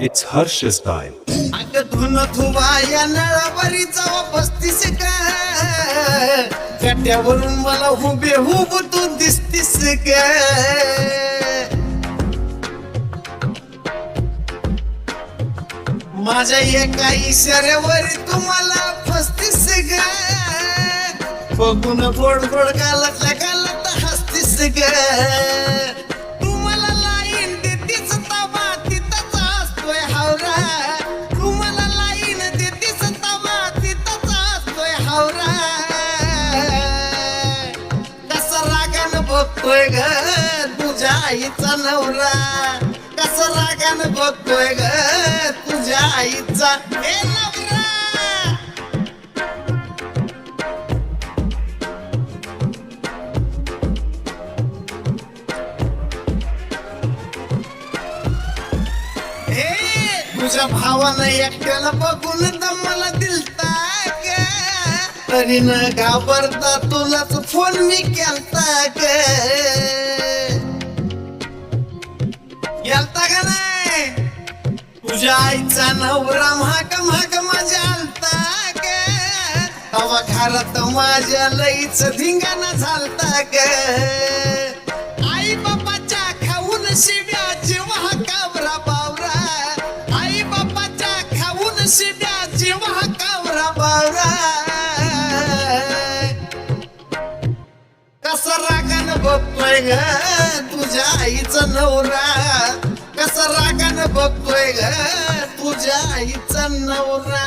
It's Harsh's time. अग धुन धुवा या नळावरी जावा 35 का कट्यावरून मला हुबेहूब तू दिसतीस का माझ्या एका इशाऱ्यावर तुम्हाला फसतीस ग बघून गोड गोड गालातल्या गालात हसतीस ग तुम्हाला लाईन देतीस तवा तिथंच असतोय हावरा तुम्हाला लाईन देतीस तवा तिथंच असतोय हावरा कसा रागानं बघतोय ग तुझ्या आईचा नवरा कसा रागानं बघतोय ग तुझ्या आईचा हे नवरा तुझ्या भावानं एकट्याला बघून दमाला दिलता ग तरी न घाबरता तुलाच फोन मी केलता ग गेलता का नाही तुझ्या आईचा नवरा महाग महाग माझ्या आलता ग तवा घरात माझ्या लईच धिंगाणा झालता ग आई बापाच्या खाऊन शिव्या जेव्हा कावरा बावरा आई बापाच्या खाऊन शिव्या जेव्हा कावरा बावरा कसा रागानं बघतोय ग तुझ्या आईचा नवरा कसा रागानं बघतोय ग तुझ्या आईचा नवरा